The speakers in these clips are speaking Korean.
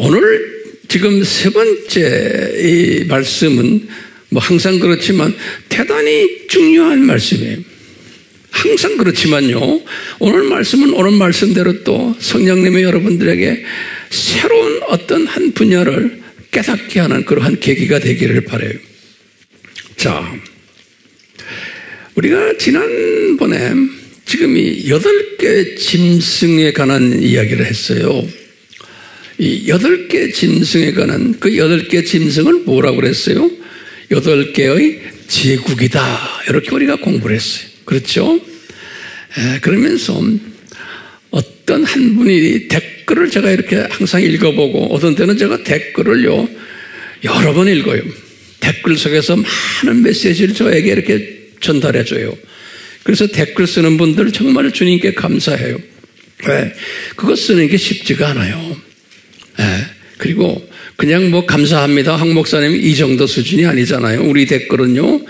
오늘 지금 세 번째 이 말씀은 뭐 항상 그렇지만 대단히 중요한 말씀이에요. 항상 그렇지만요, 오늘 말씀은 오늘 말씀대로 또 성령님의 여러분들에게 새로운 어떤 한 분야를 깨닫게 하는 그러한 계기가 되기를 바라요. 자, 우리가 지난번에 지금 이 8개 짐승에 관한 이야기를 했어요. 이 8개 짐승에 관한 그 8개 짐승을 뭐라고 그랬어요? 8개의 제국이다. 이렇게 우리가 공부를 했어요. 그렇죠? 그러면서 어떤 한 분이 댓글을 제가 이렇게 항상 읽어보고 어떤 때는 제가 댓글을요 여러 번 읽어요. 댓글 속에서 많은 메시지를 저에게 이렇게 전달해줘요. 그래서 댓글 쓰는 분들 정말 주님께 감사해요. 왜? 그거 쓰는 게 쉽지가 않아요. 그리고 그냥 뭐 감사합니다 황 목사님 이 정도 수준이 아니잖아요. 우리 댓글은요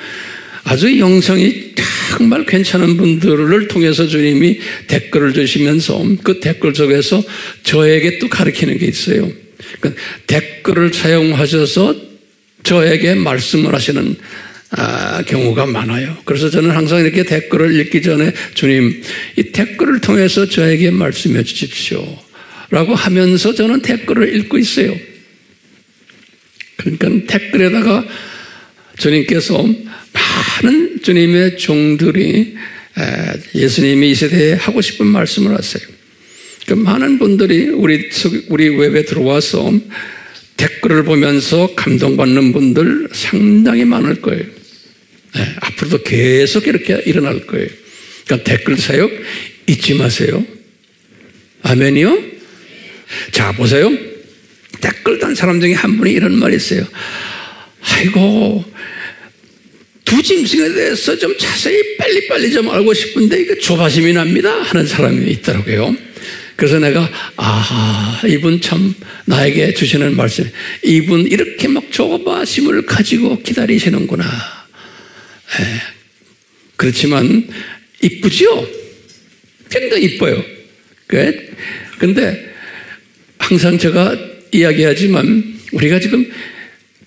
아주 영성이 정말 괜찮은 분들을 통해서 주님이 댓글을 주시면서 그 댓글 속에서 저에게 또 가르치는 게 있어요. 그러니까 댓글을 사용하셔서 저에게 말씀을 하시는 경우가 많아요. 그래서 저는 항상 이렇게 댓글을 읽기 전에 주님 이 댓글을 통해서 저에게 말씀해 주십시오 라고 하면서 저는 댓글을 읽고 있어요. 그러니까 댓글에다가 주님께서 많은 주님의 종들이 예수님이 이 세대에 하고 싶은 말씀을 하세요. 그러니까 많은 분들이 우리 웹에 들어와서 댓글을 보면서 감동받는 분들 상당히 많을 거예요. 앞으로도 계속 이렇게 일어날 거예요. 그러니까 댓글 사역 잊지 마세요. 아멘이요? 자, 보세요. 댓글 단 사람 중에 한 분이 이런 말이 있어요. 아이고, 두 짐승에 대해서 좀 자세히 빨리빨리 좀 알고 싶은데 이거 조바심이 납니다 하는 사람이 있더라고요. 그래서 내가 이분 참 나에게 주시는 말씀, 이분 이렇게 막 조바심을 가지고 기다리시는구나. 그렇지만 이쁘지요? 굉장히 이뻐요. 근데 항상 제가 이야기하지만 우리가 지금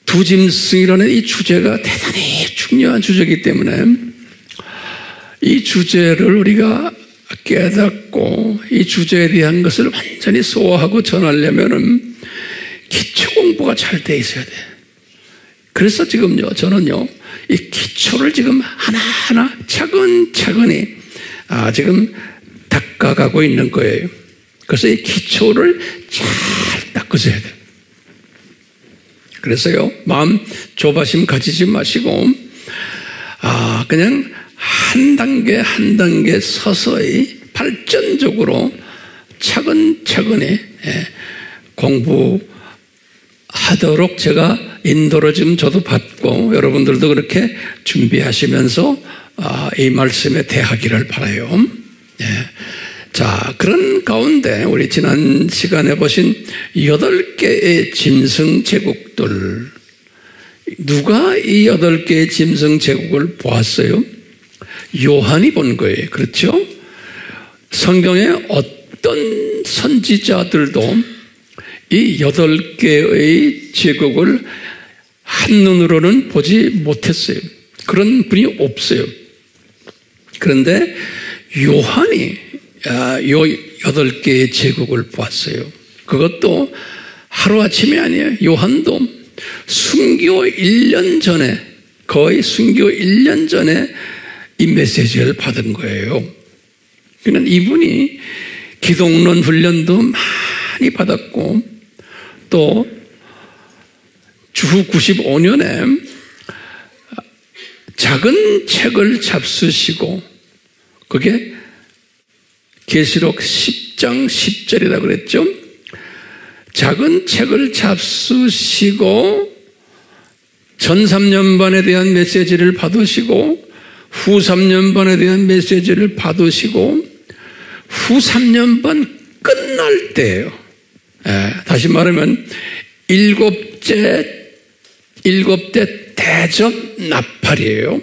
두 짐승이라는 이 주제가 대단히 중요한 주제이기 때문에 이 주제를 우리가 깨닫고 이 주제에 대한 것을 완전히 소화하고 전하려면은 기초 공부가 잘 돼 있어야 돼. 그래서 지금요, 저는요, 이 기초를 지금 하나하나 차근차근히 지금 닦아가고 있는 거예요. 그래서 이 기초를 잘 닦으셔야 돼요. 그래서요, 마음 조바심 가지지 마시고, 그냥 한 단계 한 단계 서서히 발전적으로 차근차근히 공부하도록 제가 인도를 지금 저도 받고 여러분들도 그렇게 준비하시면서 이 말씀에 대하기를 바라요. 자, 그런 가운데 우리 지난 시간에 보신 8개의 짐승 제국들, 누가 이 8개의 짐승 제국을 보았어요? 요한이 본 거예요. 그렇죠? 성경에 어떤 선지자들도 이 8개의 제국을 한눈으로는 보지 못했어요. 그런 분이 없어요. 그런데 요한이 요 8개의 제국을 보았어요. 그것도 하루아침이 아니에요. 요한도 순교 1년 전에, 거의 순교 1년 전에 이 메시지를 받은 거예요. 그러니까 이분이 기독론 훈련도 많이 받았고 또 주후 95년에 작은 책을 잡수시고, 그게 계시록 10장 10절이라고 그랬죠. 작은 책을 잡수시고 전 3년반에 대한 메시지를 받으시고 후 3년반에 대한 메시지를 받으시고 후 3년반 끝날 때예요. 다시 말하면 일곱째 대접 나팔이에요.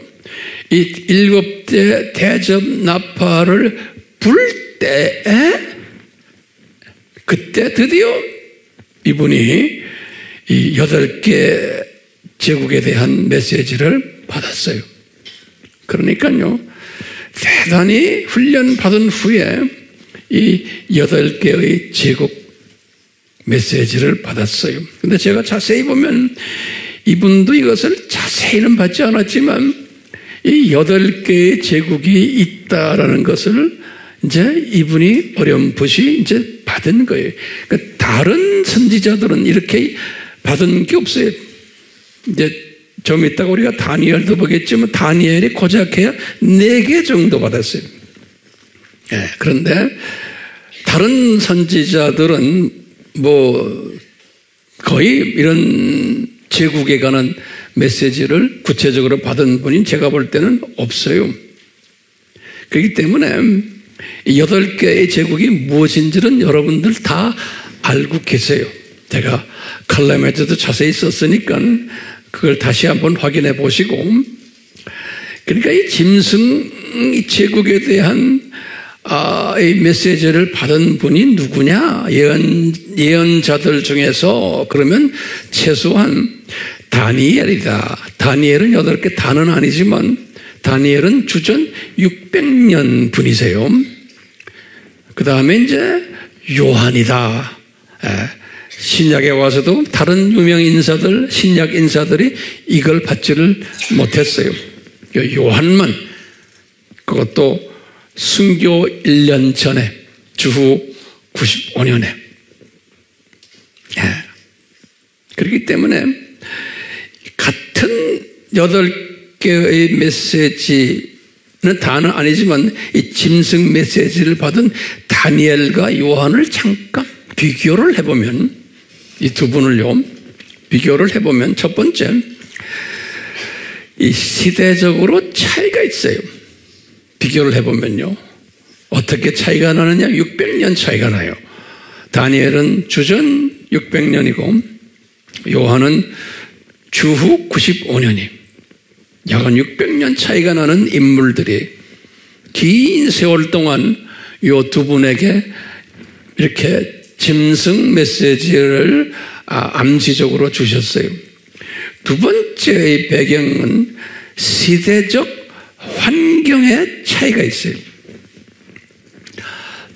이 7대 대접 나팔을 불 때에 그때 드디어 이분이 이 8개 제국에 대한 메시지를 받았어요. 그러니까요, 대단히 훈련 받은 후에 이 8개의 제국 메시지를 받았어요. 근데 제가 자세히 보면 이분도 이것을 자세히는 받지 않았지만 이 8개의 제국이 있다라는 것을 이제 이분이 어렴풋이 이제 받은 거예요. 그러니까 다른 선지자들은 이렇게 받은 게 없어요. 이제 좀 이따가 우리가 다니엘도 보겠지만 다니엘이 고작 해야 4개 정도 받았어요. 네, 그런데 다른 선지자들은 뭐 거의 이런 제국에 관한 메시지를 구체적으로 받은 분이 제가 볼 때는 없어요. 그렇기 때문에 이 8개의 제국이 무엇인지는 여러분들 다 알고 계세요. 제가 칼럼에도 자세히 썼으니까 그걸 다시 한번 확인해 보시고, 그러니까 이 짐승 제국에 대한 이 메시지를 받은 분이 누구냐? 예언자들 중에서 그러면 최소한 다니엘이다. 다니엘은 8개 다는 아니지만 다니엘은 주전 600년 분이세요. 그 다음에 이제 요한이다. 신약에 와서도 다른 유명 인사들, 신약 인사들이 이걸 받지를 못했어요. 요한만, 그것도 순교 1년 전에, 주후 95년에. 그렇기 때문에 같은 8개의 메시지는 다는 아니지만 이 짐승 메시지를 받은 다니엘과 요한을 잠깐 비교를 해보면, 이 두 분을요, 비교를 해보면 첫 번째, 이 시대적으로 차이가 있어요. 비교를 해보면요. 어떻게 차이가 나느냐? 600년 차이가 나요. 다니엘은 주전 600년이고 요한은 주후 95년이, 약 600년 차이가 나는 인물들이 긴 세월 동안 이 두 분에게 이렇게 짐승 메시지를 암시적으로 주셨어요. 두 번째의 배경은 시대적 환경의 차이가 있어요.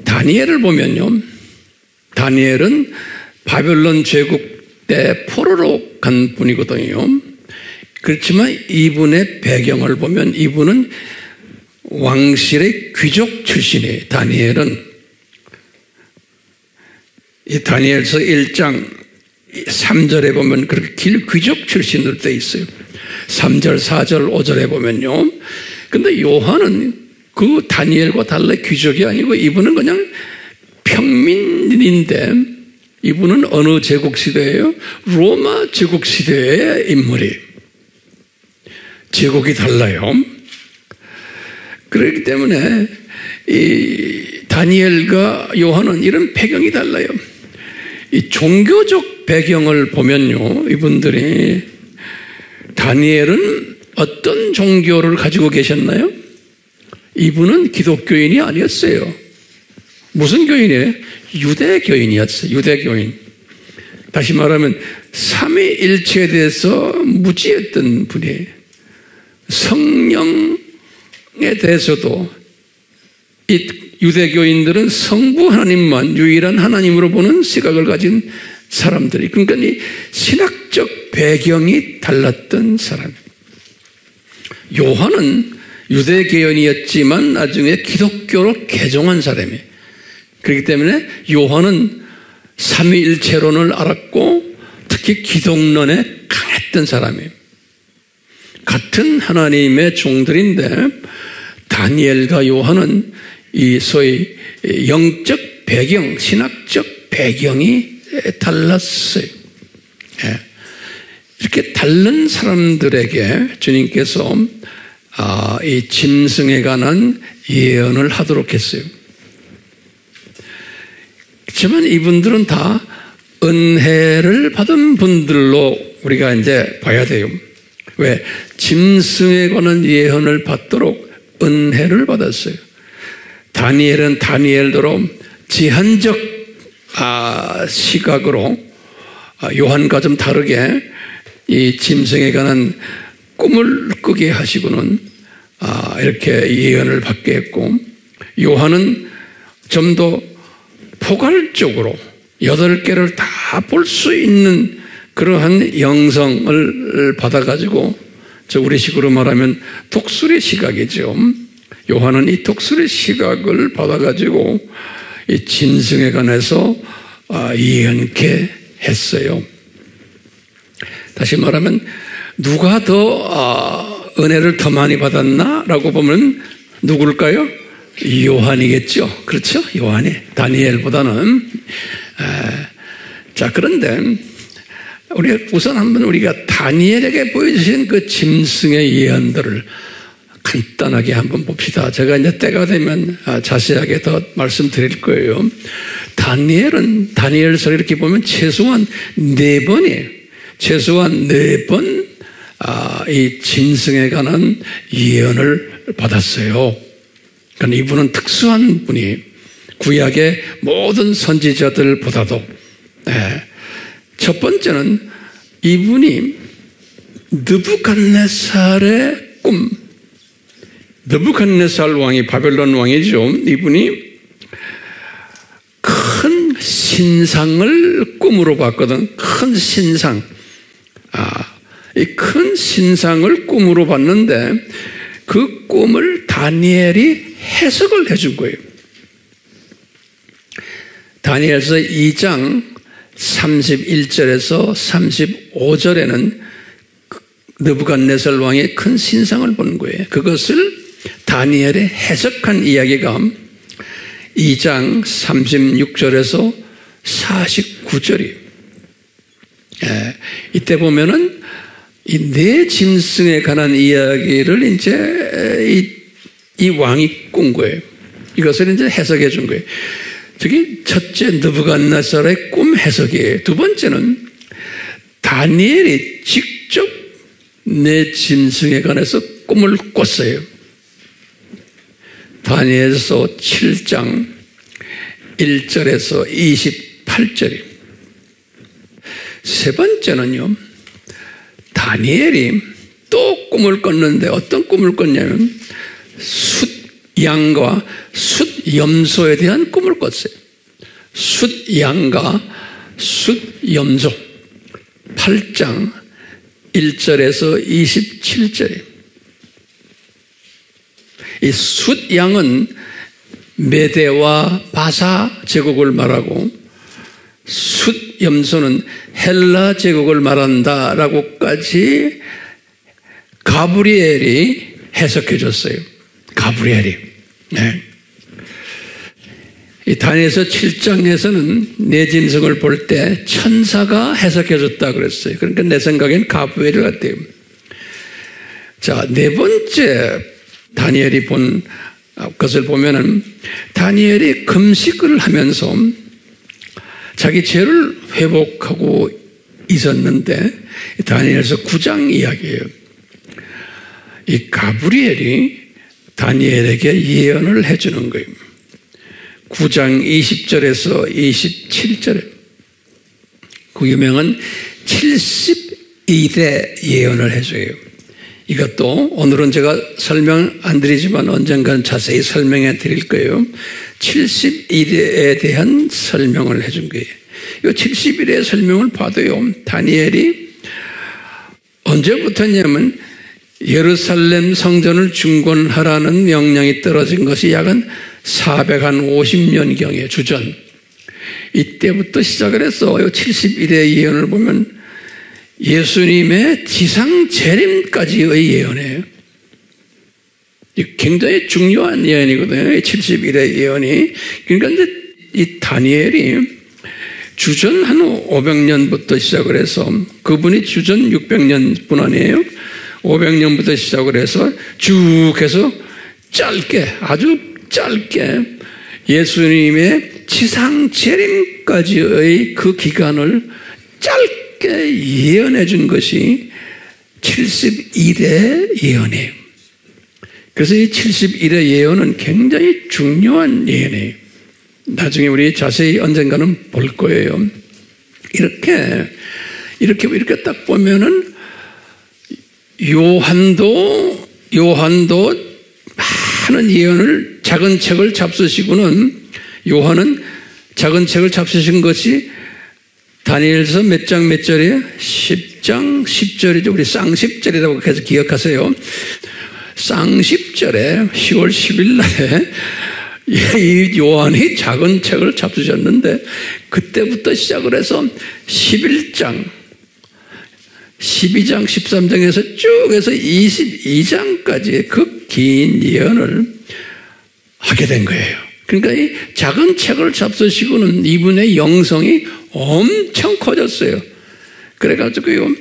다니엘을 보면요, 다니엘은 바벨론 제국 때 포로로 간 분이거든요. 그렇지만 이분의 배경을 보면 이분은 왕실의 귀족 출신이에요. 다니엘은 이 다니엘서 1장 3절에 보면 그렇게 귀족 출신으로 되어 있어요. 3절, 4절, 5절에 보면요. 근데 요한은 그 다니엘과 달리 귀족이 아니고 이분은 그냥 평민인데, 이분은 어느 제국 시대예요? 로마 제국 시대의 인물이에요. 제국이 달라요. 그렇기 때문에 이 다니엘과 요한은 이런 배경이 달라요. 이 종교적 배경을 보면요, 이분들이, 다니엘은 어떤 종교를 가지고 계셨나요? 이분은 기독교인이 아니었어요. 무슨 교인이에요? 유대교인이었어요. 유대교인. 다시 말하면 삼위일체에 대해서 무지했던 분이에요. 성령에 대해서도 이 유대교인들은 성부 하나님만 유일한 하나님으로 보는 시각을 가진 사람들이, 그러니까 이 신학적 배경이 달랐던 사람. 요한은 유대교인이었지만 나중에 기독교로 개종한 사람이에요. 그렇기 때문에 요한은 삼위일체론을 알았고 특히 기독론에 강했던 사람이에요. 같은 하나님의 종들인데 다니엘과 요한은 이 소위 영적 배경, 신학적 배경이 달랐어요. 이렇게 다른 사람들에게 주님께서 이 짐승에 관한 예언을 하도록 했어요. 그렇지만 이분들은 다 은혜를 받은 분들로 우리가 이제 봐야 돼요. 왜? 짐승에 관한 예언을 받도록 은혜를 받았어요. 다니엘은 다니엘대로 제한적 시각으로 요한과 좀 다르게 이 짐승에 관한 꿈을 꾸게 하시고는 이렇게 예언을 받게 했고, 요한은 좀 더 포괄적으로 8개를 다 볼 수 있는 그러한 영성을 받아가지고, 우리식으로 말하면 독수리 시각이죠. 요한은 이 독수리 시각을 받아가지고 이 짐승에 관해서 예언케 했어요. 다시 말하면 누가 더 은혜를 더 많이 받았나라고 보면 누굴까요? 요한이겠죠. 그렇죠? 요한이 다니엘보다는. 자, 그런데 우선 한번 우리가 다니엘에게 보여주신 그 짐승의 예언들을 간단하게 한번 봅시다. 제가 이제 때가 되면 자세하게 더 말씀드릴 거예요. 다니엘서를 이렇게 보면 최소한 4번이에요. 최소한 4번 이 짐승에 관한 예언을 받았어요. 그러니까 이분은 특수한 분이 구약의 모든 선지자들보다도. 첫 번째는 이분이 느부갓네살의 꿈, 느부갓네살 왕이 바벨론 왕이죠. 이분이 큰 신상을 꿈으로 봤거든. 큰 신상. 이 큰 신상을 꿈으로 봤는데 그 꿈을 다니엘이 해석을 해준 거예요. 다니엘서 2장 31절에서 35절에는 느부갓네살 왕의 큰 신상을 보는 거예요. 그것을 다니엘이 해석한 이야기가 2장 36절에서 49절이에요. 이때 보면은 이 4짐승에 관한 이야기를 이제 이 왕이 꾼 거예요. 이것을 이제 해석해 준 거예요. 저기 첫째 느부갓네살의 꿈 해석이에요. 두 번째는 다니엘이 직접 4짐승에 관해서 꿈을 꿨어요. 다니엘서 7장 1절에서 28절이에요. 세 번째는요, 다니엘이 또 꿈을 꿨는데 어떤 꿈을 꿨냐면 숫양과 숫염소에 대한 꿈을 꿨어요. 숫양과 숫염소 8장 1절에서 27절이에요. 이 숫양은 메대와 바사 제국을 말하고 숫염소는 헬라 제국을 말한다라고까지 가브리엘이 해석해 줬어요. 가브리엘이. 이 다니엘서 7장에서는 4짐승을 볼 때 천사가 해석해 줬다 그랬어요. 그러니까 내 생각엔 가브리엘 같아요. 자, 4번째 다니엘이 본 것을 보면은 다니엘이 금식을 하면서 자기 죄를 회복하고 있었는데, 다니엘서 9장 이야기예요. 이 가브리엘이 다니엘에게 예언을 해주는 거예요. 9장 20절에서 27절에 그 유명한 72대 예언을 해줘요. 이것도 오늘은 제가 설명 안 드리지만 언젠가는 자세히 설명해 드릴 거예요. 71회에 대한 설명을 해준 거예요. 이 71회의 설명을 봐도요, 다니엘이 언제부터냐면 예루살렘 성전을 중건하라는 명령이 떨어진 것이 약 450년경에 주전. 이때부터 시작을 해서 71회 예언을 보면 예수님의 지상 재림까지의 예언이에요. 굉장히 중요한 예언이거든요. 71회 예언이. 그러니까 이제 이 다니엘이 주전 한 500년부터 시작을 해서, 그분이 주전 600년뿐 아니에요. 500년부터 시작을 해서 쭉 해서 짧게, 아주 짧게 예수님의 지상 재림까지의 그 기간을 짧게 예언해 준 것이 72대 예언이에요. 그래서 이 71의 예언은 굉장히 중요한 예언이에요. 나중에 우리 자세히 언젠가는 볼 거예요. 이렇게 딱 보면은 요한도 많은 예언을 작은 책을 잡수시고는 요한은 작은 책을 잡수신 것이 다니엘서 몇 장 몇 절이에요? 10장 10절이죠. 우리 쌍십절이라고 해서 기억하세요. 쌍십절에 10월 10일 날에 이 요한이 작은 책을 잡수셨는데 그때부터 시작을 해서 11장 12장 13장에서 쭉 해서 22장까지 그 긴 예언을 하게 된 거예요. 그러니까 이 작은 책을 잡수시고는 이분의 영성이 엄청 커졌어요. 그래가지고요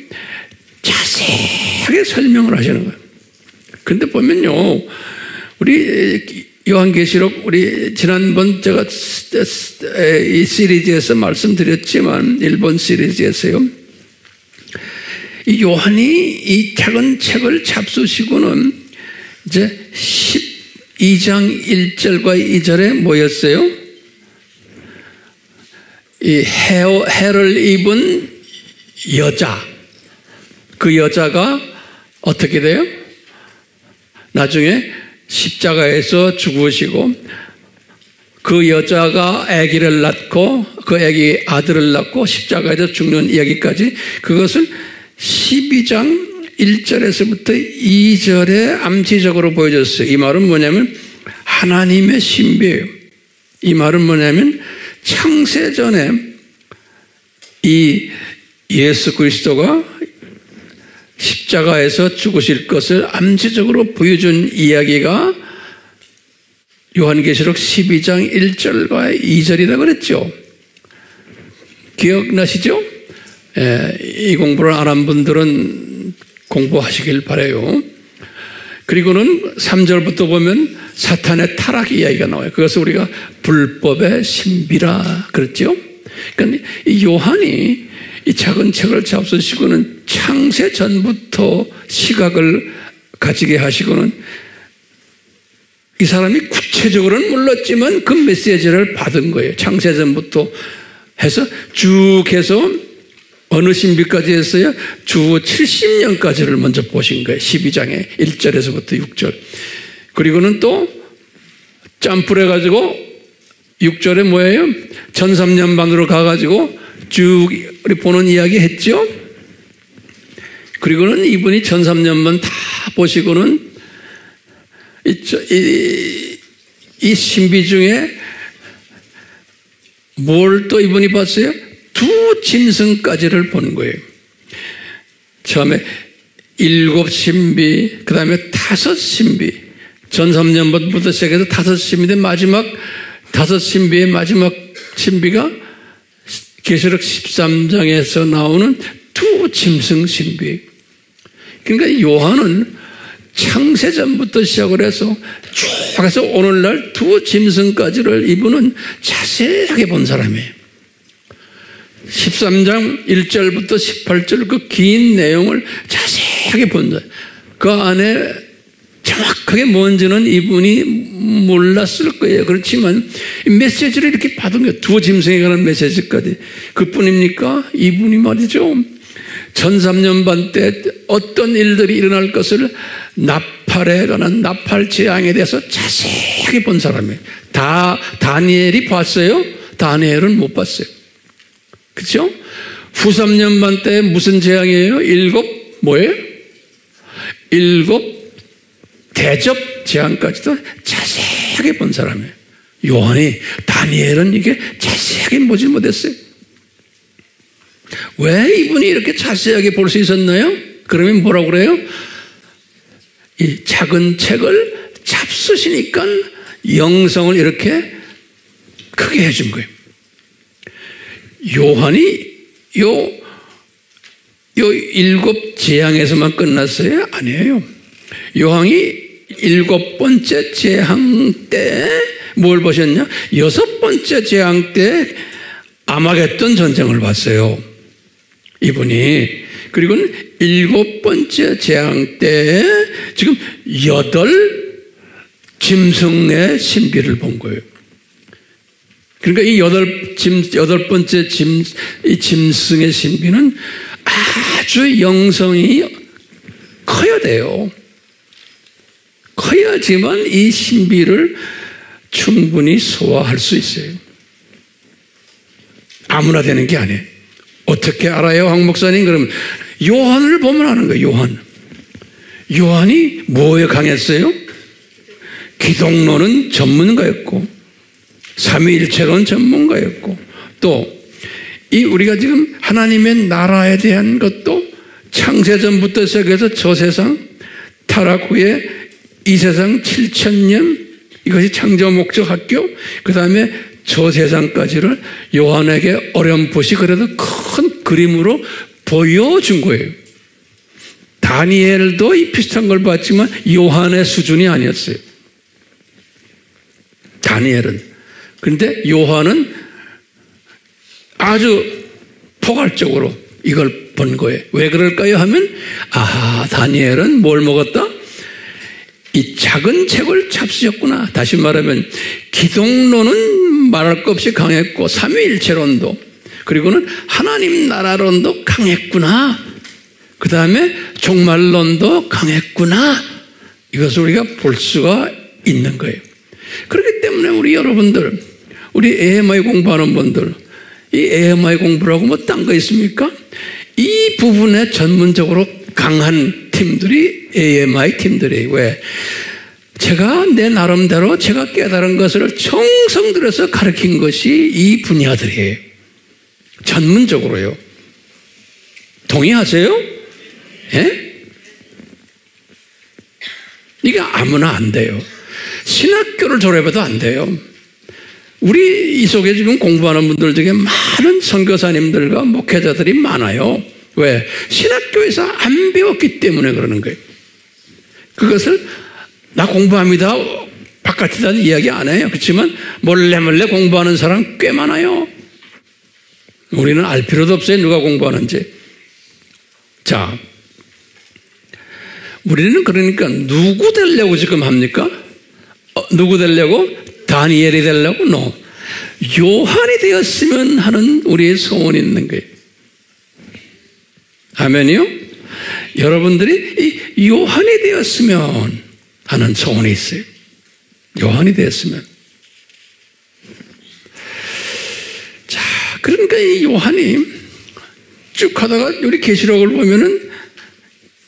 자세하게 설명을 하시는 거예요. 근데 보면요 우리 요한계시록 우리 지난번 제가 이 시리즈에서 말씀드렸지만 일본 시리즈에서요 이 요한이 이 작은 책을 잡수시고는 이제 12장 1절과 2절에 뭐였어요? 이 해를 입은 여자, 그 여자가 어떻게 돼요? 나중에 십자가에서 죽으시고 그 여자가 아기를 낳고 그 아기 아들을 낳고 십자가에서 죽는 이야기까지 그것을 12장 1절에서부터 2절에 암시적으로 보여줬어요. 이 말은 뭐냐면 하나님의 신비예요. 이 말은 뭐냐면 창세전에 이 예수 그리스도가 십자가에서 죽으실 것을 암시적으로 보여준 이야기가 요한계시록 12장 1절과 2절이라고 그랬죠. 기억나시죠? 이 공부를 안 한 분들은 공부하시길 바라요. 그리고는 3절부터 보면 사탄의 타락 이야기가 나와요. 그것을 우리가 불법의 신비라 그랬죠. 그러니까 이 요한이 이 작은 책을 잡수시고는 창세 전부터 시각을 가지게 하시고는 이 사람이 구체적으로는 몰랐지만 그 메시지를 받은 거예요. 창세 전부터 해서 쭉 해서 어느 신비까지 했어요? 주 70년까지를 먼저 보신 거예요. 12장에 1절에서부터 6절. 그리고는 또 점프를 해가지고 6절에 뭐예요? 1300년 반으로 가가지고 쭉 우리 보는 이야기 했죠? 그리고는 이분이 1300년 다 보시고는 이 신비 중에 뭘 또 이분이 봤어요? 두 짐승까지를 본 거예요. 처음에 7 신비, 그 다음에 5 신비. 1300년부터 시작해서 5 신비인데 마지막 5 신비의 마지막 신비가 계시록 13장에서 나오는 두 짐승 신비. 그러니까 요한은 창세전부터 시작을 해서 쭉 해서 오늘날 두 짐승까지를 이분은 자세하게 본 사람이에요. 13장 1절부터 18절 그 긴 내용을 자세하게 본다. 그 안에 정확하게 뭔지는 이분이 몰랐을 거예요. 그렇지만 이 메시지를 이렇게 받은 거예요. 두 짐승에 관한 메시지까지. 그뿐입니까? 이분이 말이죠. 1300년 반 때 어떤 일들이 일어날 것을 나팔에 관한 나팔 재앙에 대해서 자세하게 본 사람이에요. 다니엘이 봤어요? 다니엘은 못 봤어요. 그렇죠? 후 3년 반 때 무슨 재앙이에요? 7 뭐예요? 7 대접 재앙까지도 자세하게 본 사람이에요. 요한이 다니엘은 이게 자세하게 보지 못했어요. 왜 이분이 이렇게 자세하게 볼 수 있었나요? 그러면 뭐라고 그래요? 이 작은 책을 잡수시니까 영성을 이렇게 크게 해준 거예요. 요한이 요 7 재앙에서만 끝났어요? 아니에요. 요한이 7번째 재앙 때 뭘 보셨냐? 6번째 재앙 때 아마겟돈 전쟁을 봤어요. 이분이. 그리고는 7번째 재앙 때 지금 8 짐승의 신비를 본 거예요. 그러니까 이 여덟 번째 이 짐승의 신비는 아주 영성이 커야 돼요. 커야지만 이 신비를 충분히 소화할 수 있어요. 아무나 되는 게 아니에요. 어떻게 알아요, 황 목사님? 그러면 요한을 보면 아는 거예요. 요한이 뭐에 강했어요? 기독론은 전문가였고 삼위일체론 전문가였고 또 이 우리가 지금 하나님의 나라에 대한 것도 창세전부터 시작해서 저 세상 타락 후에 이 세상 7,000년 이것이 창조 목적 학교 그 다음에 저 세상까지를 요한에게 어렴풋이 그래도 큰 그림으로 보여준 거예요. 다니엘도 이 비슷한 걸 봤지만 요한의 수준이 아니었어요. 다니엘은. 그런데 요한은 아주 포괄적으로 이걸 본 거예요. 왜 그럴까요? 하면 다니엘은 뭘 먹었다? 이 작은 책을 잡수셨구나. 다시 말하면 기독론은 말할 것 없이 강했고 삼위일체론도 그리고는 하나님 나라론도 강했구나. 그 다음에 종말론도 강했구나. 이것을 우리가 볼 수가 있는 거예요. 그렇기 때문에 우리 여러분들, 우리 AMI 공부하는 분들, 이 AMI 공부라고 뭐 딴 거 있습니까? 이 부분에 전문적으로 강한 팀들이 AMI 팀들이에요. 왜? 제가 내 나름대로 제가 깨달은 것을 정성 들여서 가르친 것이 이 분야들이에요. 전문적으로요. 동의하세요? 예? 이게 아무나 안 돼요. 신학교를 졸업해도 안 돼요. 우리 이 속에 지금 공부하는 분들 중에 많은 선교사님들과 목회자들이 많아요. 왜? 신학교에서 안 배웠기 때문에 그러는 거예요. 그것을 나 공부합니다. 바깥에다는 이야기 안 해요. 그렇지만 몰래 공부하는 사람 꽤 많아요. 우리는 알 필요도 없어요. 누가 공부하는지. 자, 우리는 그러니까 누구 되려고 지금 합니까? 누구 되려고? 다니엘이 되려고? No. 요한이 되었으면 하는 우리의 소원이 있는 거예요. 아멘이요? 여러분들이 이 요한이 되었으면 하는 소원이 있어요. 요한이 되었으면. 자, 그러니까 이 요한이 쭉 하다가 우리 계시록을 보면은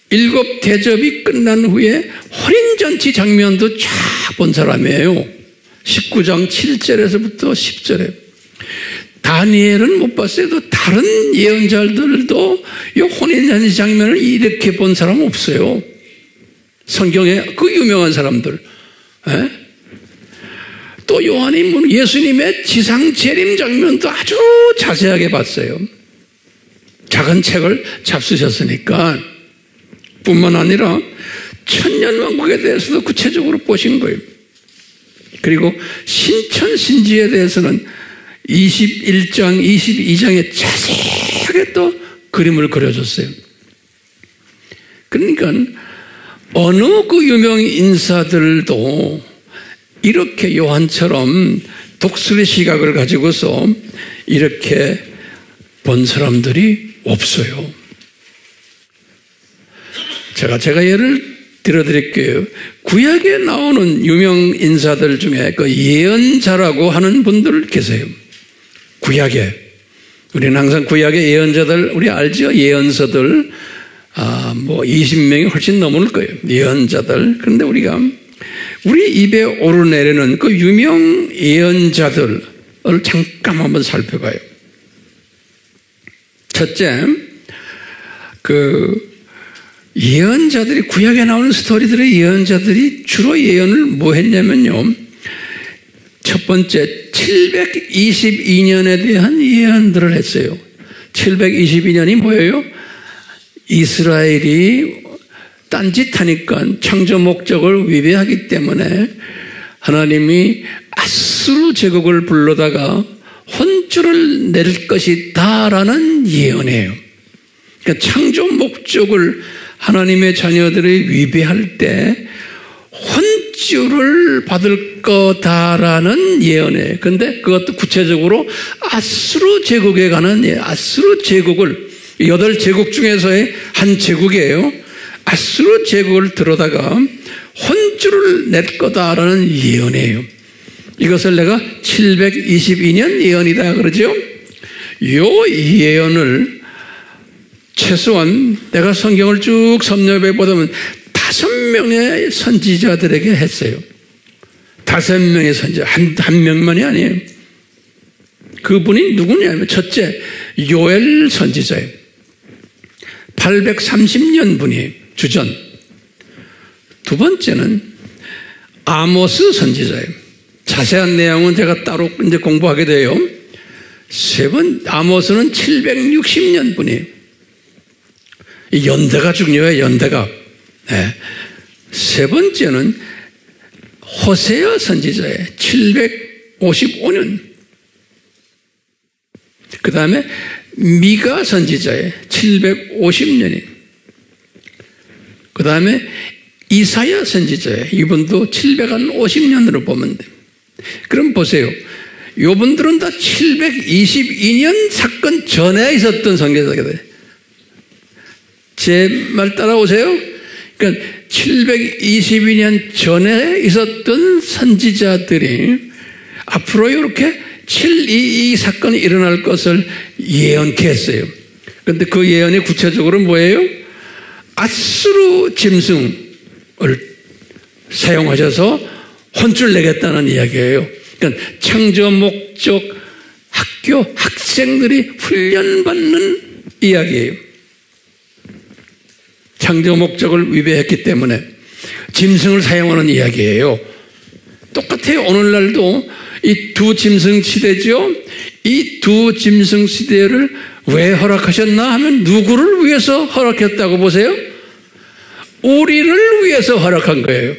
7 대접이 끝난 후에 혼인잔치 장면도 쫙 본 사람이에요. 19장 7절에서부터 10절에. 다니엘은 못 봤어도 다른 예언자들도 이 혼인잔치 장면을 이렇게 본 사람은 없어요. 성경에 그 유명한 사람들. 에? 또 요한이 예수님의 지상 재림 장면도 아주 자세하게 봤어요. 작은 책을 잡수셨으니까 뿐만 아니라 천년왕국에 대해서도 구체적으로 보신 거예요. 그리고 신천신지에 대해서는 21장, 22장에 자세하게 또 그림을 그려줬어요. 그러니까 어느 그 유명 인사들도 이렇게 요한처럼 독수리 시각을 가지고서 이렇게 본 사람들이 없어요. 제가 예를 들어드릴게요. 구약에 나오는 유명 인사들 중에 그 예언자라고 하는 분들 계세요. 구약에. 우리는 항상 구약의 예언자들, 우리 알죠? 예언서들, 20명이 훨씬 넘을 거예요. 예언자들. 그런데 우리가 우리 입에 오르내리는 그 유명 예언자들을 잠깐 한번 살펴봐요. 첫째, 예언자들이 구약에 나오는 스토리들의 예언자들이 주로 예언을 뭐 했냐면요. 첫 번째 722년에 대한 예언들을 했어요. 722년이 뭐예요? 이스라엘이 딴짓하니까 창조 목적을 위배하기 때문에 하나님이 아수르 제국을 불러다가 혼쭐을 낼 것이다라는 예언이에요. 그러니까 창조 목적을 하나님의 자녀들이 위배할 때 혼주를 받을 거다라는 예언이에요. 근데 그것도 구체적으로 아수르 제국에 관한 아수르 제국을 8제국 중에서의 한 제국이에요. 아수르 제국을 들어다가 혼주를 낼 거다라는 예언이에요. 이것을 내가 722년 예언이다 그러죠. 이 예언을 최소한 내가 성경을 쭉 섭렵해 보면 5명의 선지자들에게 했어요. 5명의 선지자, 한 명만이 아니에요. 그분이 누구냐면 첫째 요엘 선지자예요. 830년 분이에요. 주전. 두 번째는 아모스 선지자예요. 자세한 내용은 제가 따로 이제 공부하게 돼요. 아모스는 760년 분이에요. 연대가 중요해요. 연대가. 네. 세 번째는 호세아 선지자예요. 755년. 그 다음에 미가 선지자예요. 750년이에요. 그 다음에 이사야 선지자예요. 이분도 750년으로 보면 돼요. 그럼 보세요. 이분들은 다 722년 사건 전에 있었던 선지자들이에요. 제 말 따라오세요. 그러니까 722년 전에 있었던 선지자들이 앞으로 이렇게 722 사건이 일어날 것을 예언케 했어요. 그런데 그 예언이 구체적으로 뭐예요? 아수르 짐승을 사용하셔서 혼쭐 내겠다는 이야기예요. 그러니까 창조 목적 학교 학생들이 훈련받는 이야기예요. 창조 목적을 위배했기 때문에 짐승을 사용하는 이야기예요. 똑같아요. 오늘날도 이 두 짐승 시대죠. 이 두 짐승 시대를 왜 허락하셨나 하면 누구를 위해서 허락했다고 보세요? 우리를 위해서 허락한 거예요.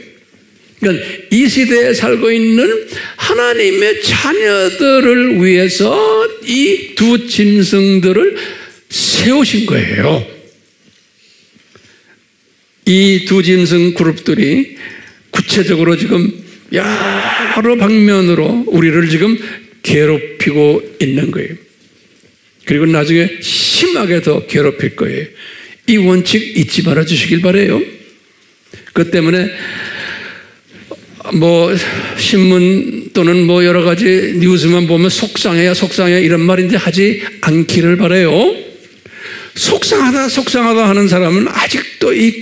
그러니까 이 시대에 살고 있는 하나님의 자녀들을 위해서 이 두 짐승들을 세우신 거예요. 이 두 짐승 그룹들이 구체적으로 지금 여러 방면으로 우리를 지금 괴롭히고 있는 거예요. 그리고 나중에 심하게 더 괴롭힐 거예요. 이 원칙 잊지 말아 주시길 바라요. 그 때문에 신문 또는 여러 가지 뉴스만 보면 속상해 이런 말인데 하지 않기를 바라요. 속상하다 하는 사람은 아직도 이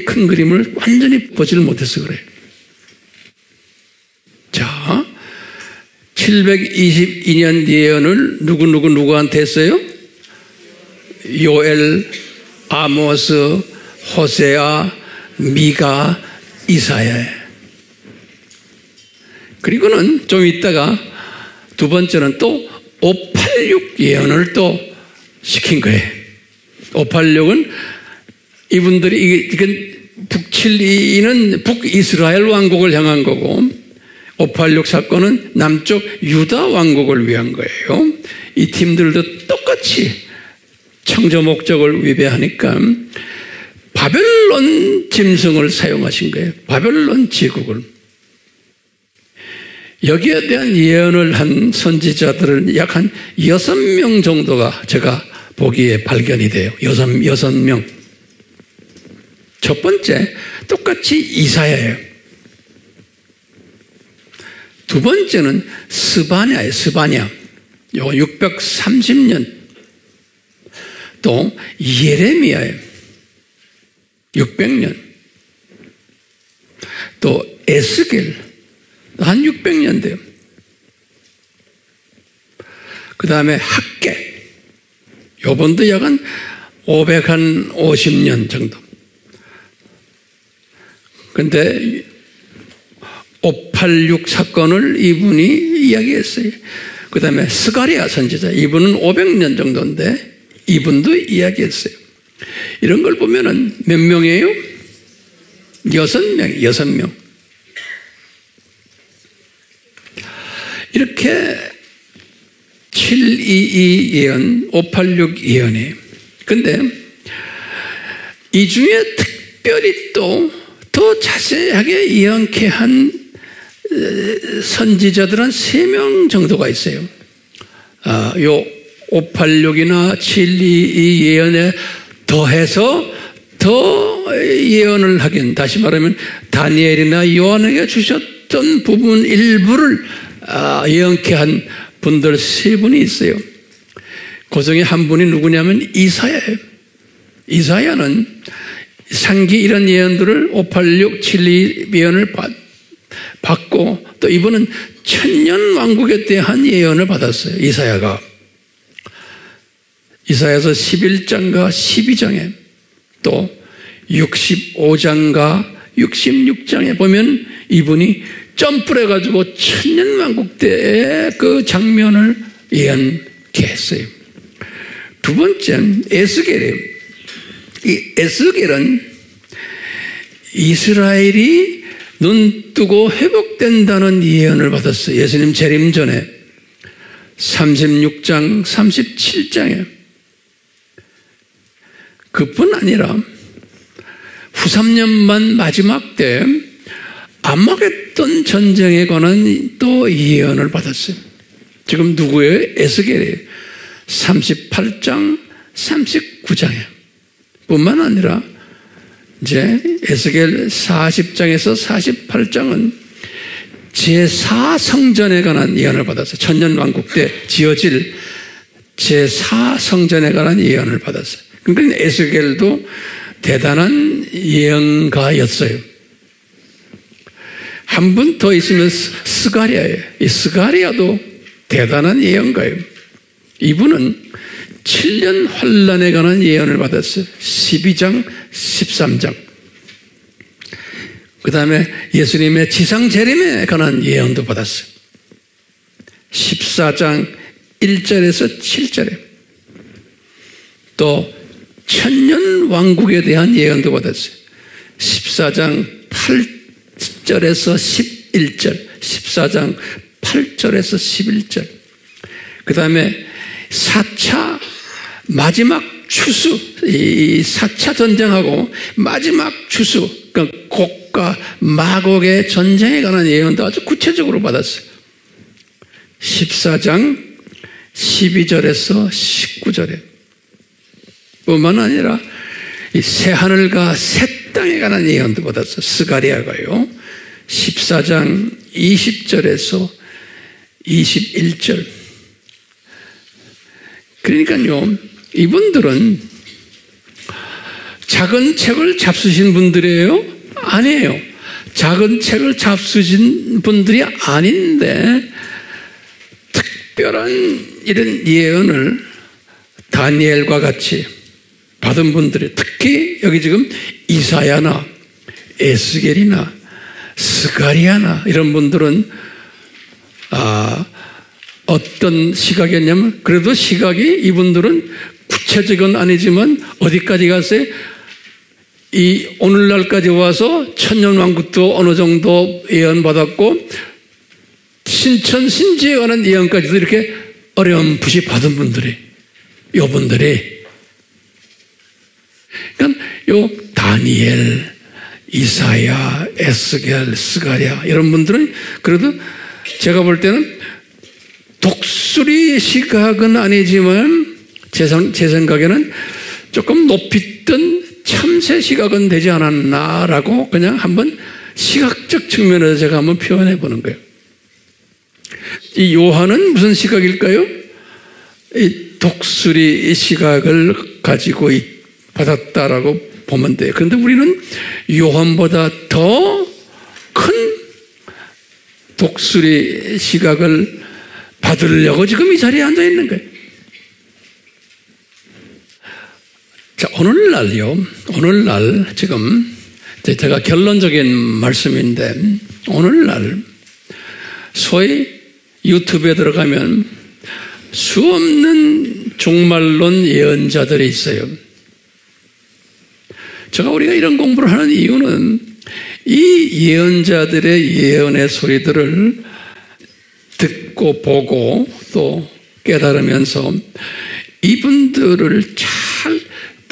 큰 그림을 완전히 보지를 못해서 그래요. 자, 722년 예언을 누구한테 했어요? 요엘, 아모스, 호세아, 미가, 이사야. 그리고는 좀 있다가 두 번째는 또 586 예언을 또 시킨 거예요. 586은 이분들이 북722는 북이스라엘 왕국을 향한 거고 586 사건은 남쪽 유다 왕국을 위한 거예요. 이 팀들도 똑같이 창조 목적을 위배하니까 바벨론 짐승을 사용하신 거예요. 바벨론 제국을. 여기에 대한 예언을 한 선지자들은 약 한 6명 정도가 제가 보기에 발견이 돼요. 6명. 첫 번째, 똑같이 이사야예요. 두 번째는 스바냐예요. 스바냐. 요거 630년. 또 예레미야예요. 600년. 또 에스겔. 한 600년 돼요. 그 다음에 학개. 요번도 약 한 550년 정도. 근데 586 사건을 이분이 이야기했어요. 그 다음에 스가랴 선지자. 이분은 500년 정도인데 이분도 이야기했어요. 이런 걸 보면은 몇 명이에요? 6명. 이렇게 722 예언, 586 예언이에요. 근데 이 중에 특별히 또 더 아주 자세하게 예언케 한 선지자들은 3명 정도가 있어요. 요 586이나 722 예언에 더해서 더 예언을 하긴, 다시 말하면 다니엘이나 요한에게 주셨던 부분 일부를 예언케 한 분들 3분이 있어요. 그 중에 한 분이 누구냐면 이사야예요. 이사야는 상기 이런 예언들을 586, 722 예언을 받고, 또 이분은 천년 왕국에 대한 예언을 받았어요. 이사야가. 이사야서 11장과 12장에 또 65장과 66장에 보면 이분이 점프를 해가지고 천년 왕국 때의 그 장면을 예언케 했어요. 두 번째, 에스겔이에요. 이 에스겔은 이스라엘이 눈 뜨고 회복된다는 예언을 받았어요. 예수님 재림 전에 36장, 37장에. 그뿐 아니라 후 3년만 마지막 때 아마겟돈 전쟁에 관한 또 예언을 받았어요. 지금 누구예요? 에스겔이에요. 38장, 39장에. 뿐만 아니라 이제 에스겔 40장에서 48장은 제4성전에 관한 예언을 받았어요. 천년왕국 때 지어질 제4성전에 관한 예언을 받았어요. 그러니까 에스겔도 대단한 예언가였어요. 한 분 더 있으면 스가랴예요. 이 스가랴도 대단한 예언가예요. 이분은 7년 환란에 관한 예언을 받았어요. 12장, 13장. 그 다음에 예수님의 지상 재림에 관한 예언도 받았어요. 14장 1절에서 7절에. 또 천년 왕국에 대한 예언도 받았어요. 14장 8절에서 11절, 14장 8절에서 11절. 그 다음에 4차 마지막 추수, 이 4차 전쟁하고 마지막 추수, 그러니까 곡과 마곡의 전쟁에 관한 예언도 아주 구체적으로 받았어요. 14장 12절에서 19절에. 뿐만 아니라 이 새하늘과 새 땅에 관한 예언도 받았어요. 스가랴가요. 14장 20절에서 21절. 그러니까요, 이분들은 작은 책을 잡수신 분들이에요? 아니에요. 작은 책을 잡수신 분들이 아닌데 특별한 이런 예언을 다니엘과 같이 받은 분들이, 특히 여기 지금 이사야나 에스겔이나 스가랴나 이런 분들은 어떤 시각이었냐면, 그래도 시각이 이분들은 구체적은 아니지만 어디까지 갔어요? 이 오늘날까지 와서 천년왕국도 어느 정도 예언받았고 신천신지에 관한 예언까지도 이렇게 어렴풋이 받은 분들이, 요분들이. 그러니까 요 다니엘, 이사야, 에스겔, 스가랴 이런 분들은 그래도 제가 볼 때는 독수리 시각은 아니지만 제 생각에는 조금 높이 뜬 참새 시각은 되지 않았나라고 그냥 한번 시각적 측면에서 제가 한번 표현해 보는 거예요. 이 요한은 무슨 시각일까요? 이 독수리 시각을 가지고 받았다라고 보면 돼요. 그런데 우리는 요한보다 더 큰 독수리 시각을 받으려고 지금 이 자리에 앉아 있는 거예요. 자, 오늘날 지금 제가 결론적인 말씀인데, 오늘날 소위 유튜브에 들어가면 수없는 종말론 예언자들이 있어요. 우리가 이런 공부를 하는 이유는 이 예언자들의 예언의 소리들을 듣고 보고 또 깨달으면서 이분들을 잘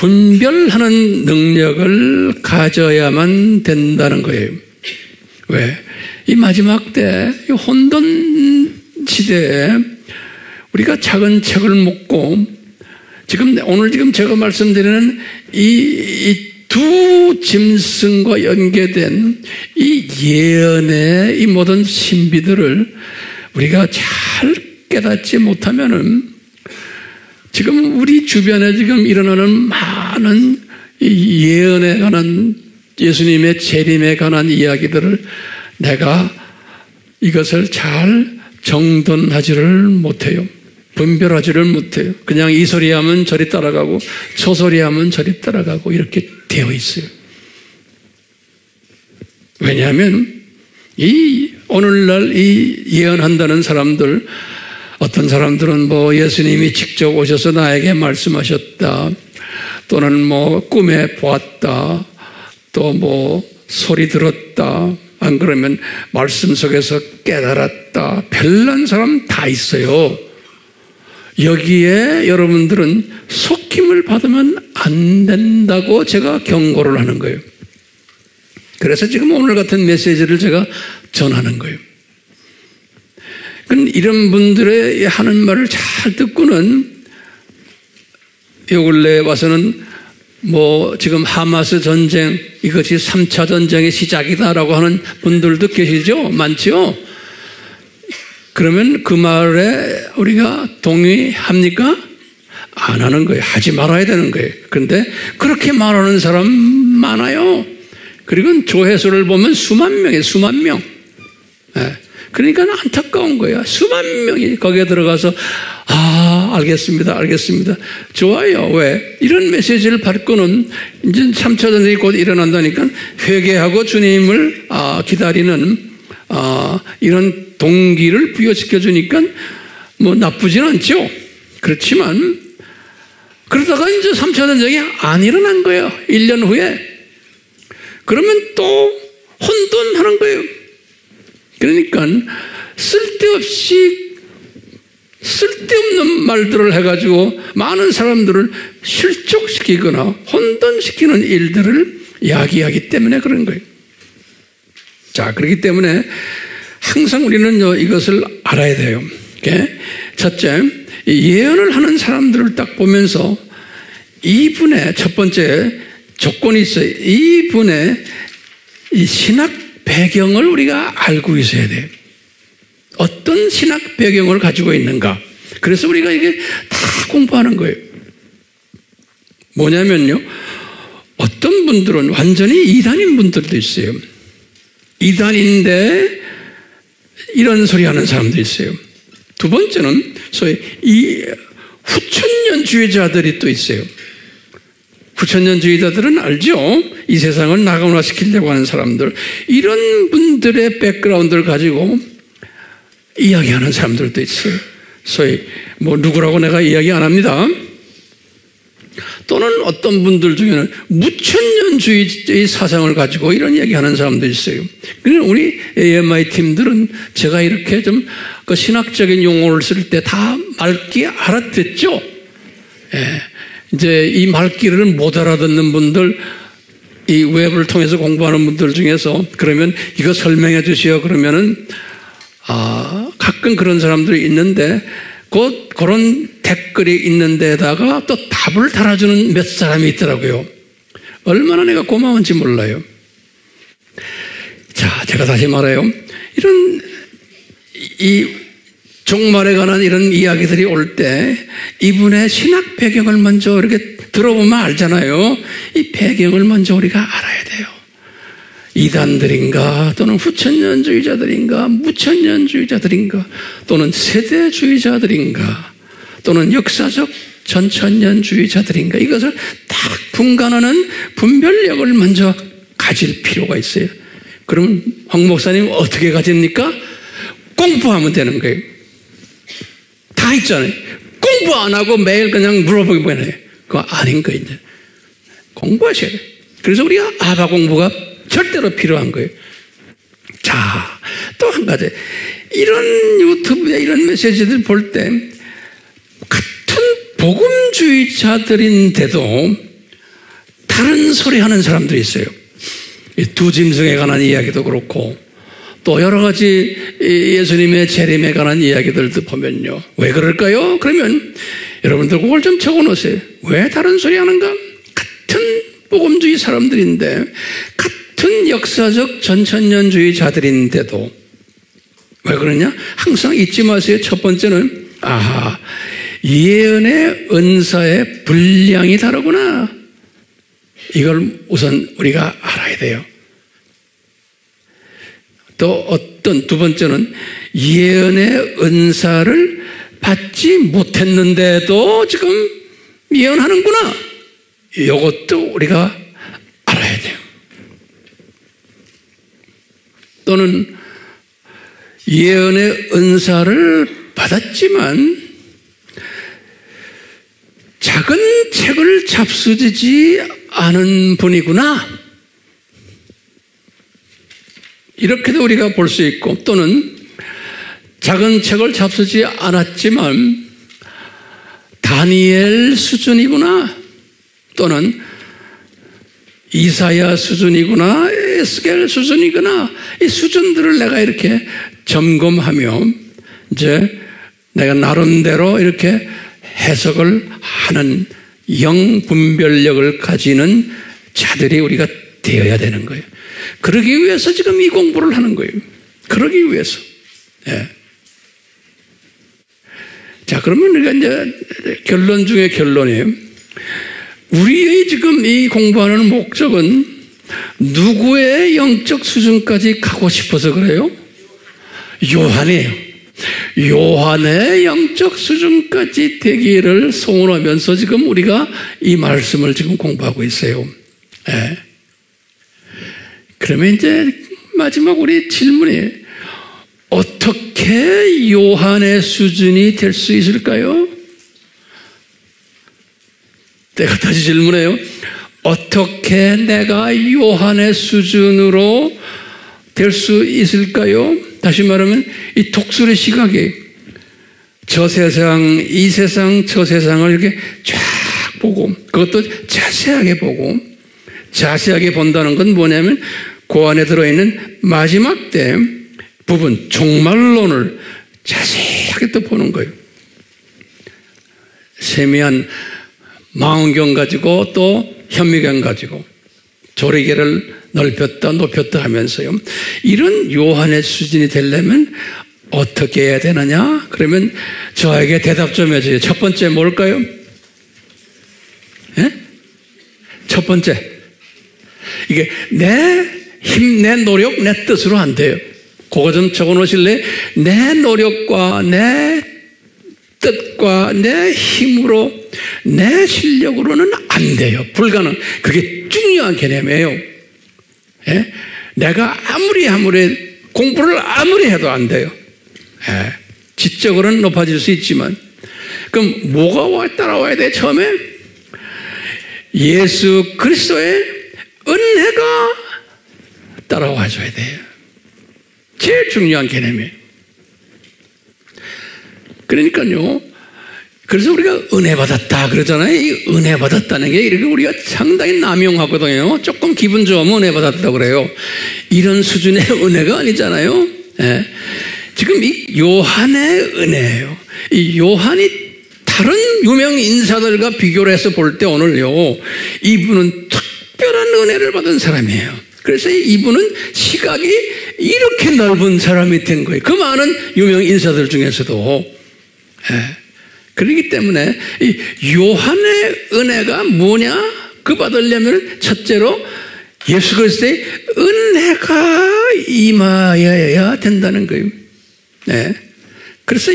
분별하는 능력을 가져야만 된다는 거예요. 왜? 이 마지막 때, 이 혼돈 시대에 우리가 작은 책을 먹고 오늘 제가 말씀드리는 이 두 짐승과 연계된 이 예언의 이 모든 신비들을 우리가 잘 깨닫지 못하면은 지금 우리 주변에 지금 일어나는 많은 이 예언에 관한 예수님의 재림에 관한 이야기들을 내가 이것을 잘 정돈하지를 못해요. 분별하지를 못해요. 그냥 이 소리 하면 저리 따라가고 저 소리 하면 저리 따라가고 이렇게 되어 있어요. 왜냐하면 오늘날 이 예언한다는 사람들, 어떤 사람들은 예수님이 직접 오셔서 나에게 말씀하셨다, 또는 꿈에 보았다, 또 소리 들었다, 안 그러면 말씀 속에서 깨달았다, 별난 사람 다 있어요. 여기에 여러분들은 속임을 받으면 안 된다고 제가 경고를 하는 거예요. 그래서 지금 오늘 같은 메시지를 제가 전하는 거예요. 이런 분들의 하는 말을 잘 듣고는 요 근래에 와서는 지금 하마스 전쟁, 이것이 3차 전쟁의 시작이다라고 하는 분들도 계시죠? 많죠? 그러면 그 말에 우리가 동의합니까? 안 하는 거예요. 하지 말아야 되는 거예요. 그런데 그렇게 말하는 사람 많아요. 그리고 조회수를 보면 수만 명이에요. 수만 명. 그러니까 안타까운 거예요. 수만 명이 거기에 들어가서 알겠습니다. 알겠습니다. 좋아요. 왜? 이런 메시지를 받고는 이제 3차 전쟁이 곧 일어난다니까 회개하고 주님을 기다리는 이런 동기를 부여시켜 주니까 나쁘진 않죠. 그렇지만 그러다가 이제 3차 전쟁이 안 일어난 거예요. 1년 후에. 그러면 또 혼돈하는 거예요. 그러니까 쓸데없는 말들을 해가지고 많은 사람들을 실족시키거나 혼돈시키는 일들을 야기하기 때문에 그런 거예요. 자, 그렇기 때문에 항상 우리는 이것을 알아야 돼요. 첫째, 예언을 하는 사람들을 딱 보면서 이분의 첫 번째 조건이 있어요. 이분의 이 신학 배경을 우리가 알고 있어야 돼요. 어떤 신학 배경을 가지고 있는가. 그래서 우리가 이게 다 공부하는 거예요. 뭐냐면요, 어떤 분들은 완전히 이단인 분들도 있어요. 이단인데 이런 소리 하는 사람도 있어요. 두 번째는 소위 이 후천년주의자들이 또 있어요. 후천년주의자들은 알죠? 이 세상을 낙원화시키려고 하는 사람들. 이런 분들의 백그라운드를 가지고 이야기하는 사람들도 있어요. 소위 누구라고 내가 이야기 안 합니다. 또는 어떤 분들 중에는 무천년주의의 사상을 가지고 이런 이야기하는 사람도 있어요. 그러니까 우리 AMI 팀들은 제가 이렇게 좀 그 신학적인 용어를 쓸 때 다 맑게 알아듣죠. 이제 이 말귀를 못 알아듣는 분들, 이 웹을 통해서 공부하는 분들 중에서 그러면 이거 설명해 주시오 그러면은 가끔 그런 사람들이 있는데 곧 그런 댓글이 있는 데다가 또 답을 달아주는 몇 사람이 있더라고요. 얼마나 내가 고마운지 몰라요. 자, 제가 다시 말해요. 이런 이 종말에 관한 이런 이야기들이 올 때 이분의 신학 배경을 먼저 이렇게 들어보면 알잖아요. 이 배경을 먼저 우리가 알아야 돼요. 이단들인가 또는 후천년주의자들인가 무천년주의자들인가 또는 세대주의자들인가 또는 역사적 전천년주의자들인가 이것을 딱 분간하는 분별력을 먼저 가질 필요가 있어요. 그러면 황 목사님 어떻게 가집니까? 공부하면 되는 거예요. 다 있잖아요. 공부 안 하고 매일 그냥 물어보기만 해요. 그거 아닌 거예요. 이제 공부하셔야 돼요. 그래서 우리가 아바 공부가 절대로 필요한 거예요. 자, 또 한 가지. 이런 유튜브에 이런 메시지들 볼 때 같은 복음주의자들인데도 다른 소리 하는 사람들이 있어요. 이 두 짐승에 관한 이야기도 그렇고 또 여러 가지 예수님의 재림에 관한 이야기들도 보면요. 왜 그럴까요? 그러면 여러분들 그걸 좀 적어 놓으세요. 왜 다른 소리 하는가? 같은 복음주의 사람들인데 같은 역사적 전천년주의자들인데도 왜 그러냐? 항상 잊지 마세요. 첫 번째는 예언의 은사의 분량이 다르구나. 이걸 우선 우리가 알아야 돼요. 또 두 번째는 예언의 은사를 받지 못했는데도 지금 예언하는구나. 이것도 우리가 알아야 돼요. 또는 예언의 은사를 받았지만 작은 책을 잡수지 않은 분이구나. 이렇게도 우리가 볼 수 있고 또는 작은 책을 잡수지 않았지만 다니엘 수준이구나. 또는 이사야 수준이구나. 에스겔 수준이구나. 이 수준들을 내가 이렇게 점검하며 이제 내가 나름대로 이렇게 해석을 하는 영분별력을 가지는 자들이 우리가 되어야 되는 거예요. 그러기 위해서 지금 이 공부를 하는 거예요. 그러기 위해서. 예. 자, 그러면 우리가 이제 결론 중에 결론이에요. 우리의 지금 이 공부하는 목적은 누구의 영적 수준까지 가고 싶어서 그래요? 요한이에요. 요한의 영적 수준까지 되기를 소원하면서 지금 우리가 이 말씀을 지금 공부하고 있어요. 예. 그러면 이제 마지막 우리 질문이 어떻게 요한의 수준이 될 수 있을까요? 내가 다시 질문해요. 어떻게 내가 요한의 수준으로 될 수 있을까요? 다시 말하면 이 독수리 시각이 저 세상, 이 세상, 저 세상을 이렇게 쫙 보고 그것도 자세하게 보고 자세하게 본다는 건 뭐냐면 그 안에 들어있는 마지막 때 부분, 종말론을 자세하게 또 보는 거예요. 세미한 망원경 가지고 또 현미경 가지고 조리개를 넓혔다 높였다 하면서요. 이런 요한의 수준이 되려면 어떻게 해야 되느냐? 그러면 저에게 대답 좀 해줘요. 첫 번째 뭘까요? 예? 첫 번째. 이게 내 힘, 내 노력, 내 뜻으로 안 돼요. 그거 좀 적어 놓으실래요? 내 노력과 내 뜻과 내 힘으로 내 실력으로는 안 돼요. 불가능. 그게 중요한 개념이에요. 예? 내가 아무리 공부를 아무리 해도 안 돼요. 예. 지적으로는 높아질 수 있지만 그럼 뭐가 따라와야 돼? 처음에 예수 그리스도의 은혜가 따라와 줘야 돼요. 제일 중요한 개념이에요. 그러니까요. 그래서 우리가 은혜 받았다 그러잖아요. 이 은혜 받았다는 게 이렇게 우리가 상당히 남용하거든요. 조금 기분 좋으면 은혜 받았다 그래요. 이런 수준의 은혜가 아니잖아요. 예. 지금 이 요한의 은혜예요. 이 요한이 다른 유명 인사들과 비교를 해서 볼 때 오늘요. 이분은 특별한 은혜를 받은 사람이에요. 그래서 이분은 시각이 이렇게 넓은 사람이 된 거예요. 그 많은 유명 인사들 중에서도. 예. 그렇기 때문에 이 요한의 은혜가 뭐냐? 그 받으려면 첫째로 예수 그리스도의 은혜가 임하여야 된다는 거예요. 네. 그래서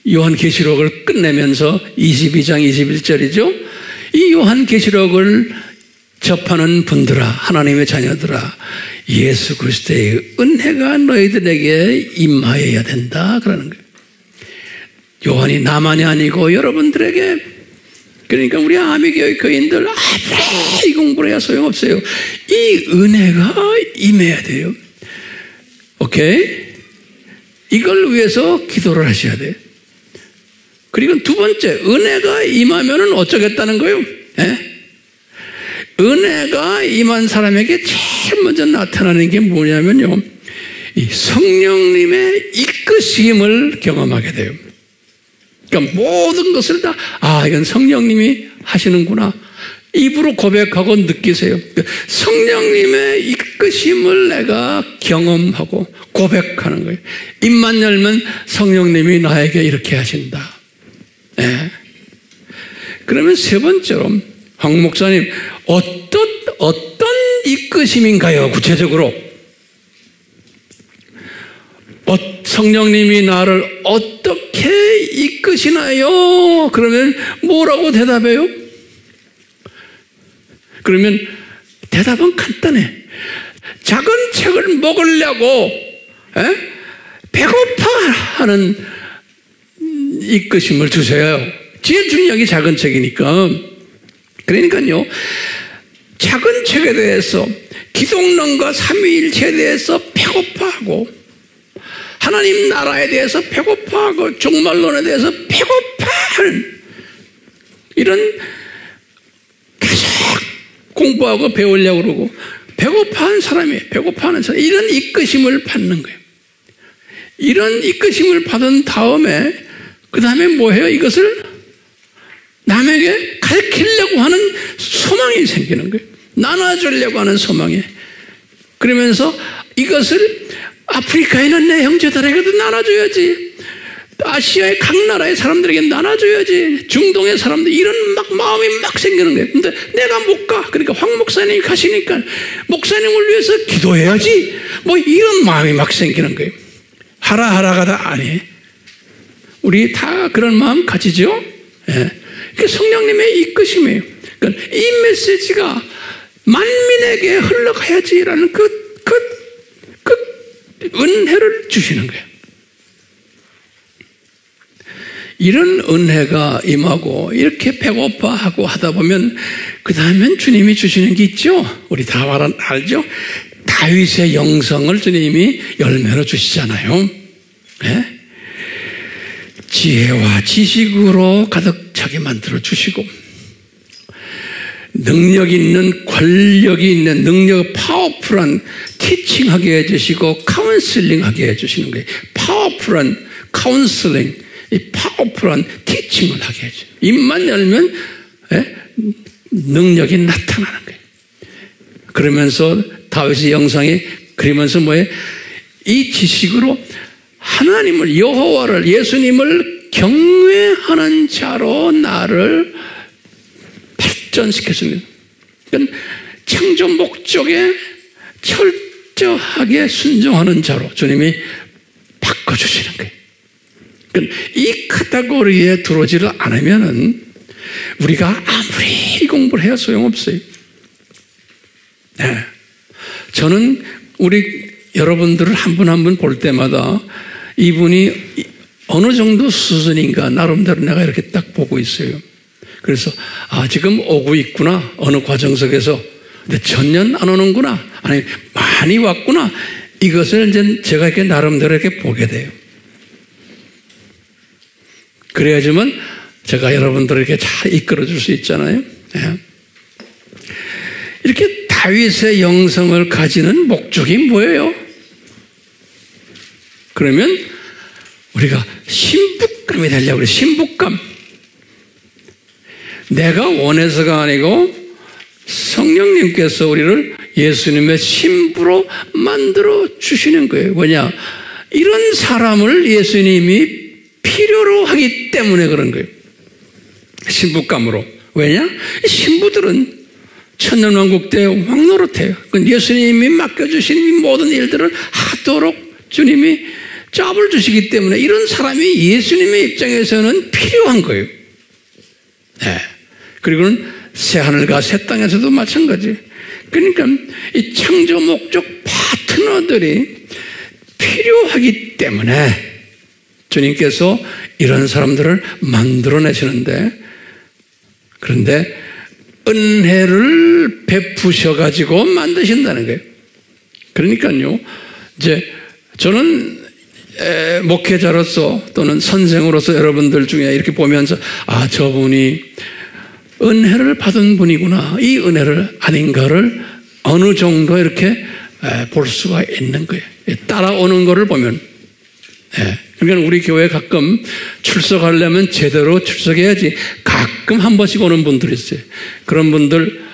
요한계시록을 끝내면서 22장 21절이죠. 이 요한계시록을 접하는 분들아, 하나님의 자녀들아, 예수 그리스도의 은혜가 너희들에게 임하여야 된다 그러는 거예요. 요한이 나만이 아니고 여러분들에게, 그러니까 우리 아미교회 교인들 이 공부를 해야 소용없어요. 이 은혜가 임해야 돼요. 오케이? 이걸 위해서 기도를 하셔야 돼요. 그리고 두 번째, 은혜가 임하면은 어쩌겠다는 거예요? 예? 은혜가 임한 사람에게 제일 먼저 나타나는 게 뭐냐면요, 이 성령님의 이끄심을 경험하게 돼요. 그러니까 모든 것을 다, 이건 성령님이 하시는구나, 입으로 고백하고 느끼세요. 성령님의 이끄심을 내가 경험하고 고백하는 거예요. 입만 열면 성령님이 나에게 이렇게 하신다. 네. 그러면 세 번째로, 황 목사님, 어떤 이끄심인가요? 구체적으로 성령님이 나를 어떻게 이끄시나요? 그러면 뭐라고 대답해요? 그러면 대답은 간단해. 작은 책을 먹으려고 배고파하는 이끄심을 주세요. 제일 중요한 게 작은 책이니까. 그러니까요, 작은 책에 대해서, 기독론과 삼위일체에 대해서 배고파하고, 하나님 나라에 대해서 배고파하고, 종말론에 대해서 배고파하는, 이런 계속 공부하고 배우려고 그러고 배고파하는 사람이에요. 배고파하는 사람, 이런 이끄심을 받는 거예요. 이런 이끄심을 받은 다음에 그 다음에 뭐해요? 이것을 남에게 가르치려고 하는 소망이 생기는 거예요. 나눠주려고 하는 소망이. 그러면서 이것을 아프리카에 있는 내 형제들에게도 나눠줘야지, 아시아의 각 나라의 사람들에게 나눠줘야지, 중동의 사람들, 이런 마음이 생기는 거예요. 근데 내가 못 가. 그러니까 황 목사님이 가시니까 목사님을 위해서 기도해야지, 이런 마음이 생기는 거예요. 하라가 다 아니에요. 우리 다 그런 마음 가지죠? 예. 그게 성령님의 이끄심이에요. 그러니까 이 메시지가 만민에게 흘러가야지라는 그 은혜를 주시는 거예요. 이런 은혜가 임하고 이렇게 배고파하고 하다 보면 그 다음엔 주님이 주시는 게 있죠. 우리 다 알죠? 다윗의 영성을 주님이 열매로 주시잖아요. 네? 지혜와 지식으로 가득 차게 만들어 주시고, 능력 있는, 권력이 있는, 파워풀한 티칭하게 해주시고 카운슬링하게 해주시는 거예요. 파워풀한 카운슬링, 이 파워풀한 티칭을 하게 해줘요. 입만 열면 능력이 나타나는 거예요. 그러면서 다윗의 영상이 그러면서 뭐예요? 이 지식으로 하나님을, 여호와를, 예수님을 경외하는 자로 나를 발전시켰습니다. 그러니까 창조 목적에 철저하게 순종하는 자로 주님이 바꿔주시는 거예요. 그러니까 이 카테고리에 들어오지를 않으면은 우리가 아무리 공부를 해야 소용없어요. 네. 저는 우리 여러분들을 한 분 한 분 볼 때마다 이분이 어느 정도 수준인가 나름대로 내가 이렇게 딱 보고 있어요. 그래서 지금 오고 있구나, 어느 과정 속에서. 근데 전년 안 오는구나, 아니 많이 왔구나, 이것을 이제 제가 이렇게 나름대로 이렇게 보게 돼요. 그래야지만 제가 여러분들을 이렇게 잘 이끌어 줄 수 있잖아요. 네. 이렇게 다윗의 영성을 가지는 목적이 뭐예요? 그러면 우리가 신부감이 되려고 그래요. 신부감. 내가 원해서가 아니고 성령님께서 우리를 예수님의 신부로 만들어 주시는 거예요. 왜냐? 이런 사람을 예수님이 필요로 하기 때문에 그런 거예요. 신부감으로. 왜냐? 신부들은 천년왕국 때 왕노릇해요. 예수님이 맡겨주신 모든 일들을 하도록 주님이 잡을 주시기 때문에 이런 사람이 예수님의 입장에서는 필요한 거예요. 네. 그리고는 새하늘과 새 땅에서도 마찬가지. 그러니까 이 창조 목적 파트너들이 필요하기 때문에 주님께서 이런 사람들을 만들어내시는데, 그런데 은혜를 베푸셔가지고 만드신다는 거예요. 그러니까요, 이제 저는 목회자로서 또는 선생으로서 여러분들 중에 이렇게 보면서 저분이 은혜를 받은 분이구나, 이 은혜를 아닌가를 어느 정도 이렇게 볼 수가 있는 거예요. 따라오는 거를 보면. 그러니까 우리 교회 가끔 출석하려면 제대로 출석해야지. 가끔 한 번씩 오는 분들이 있어요. 그런 분들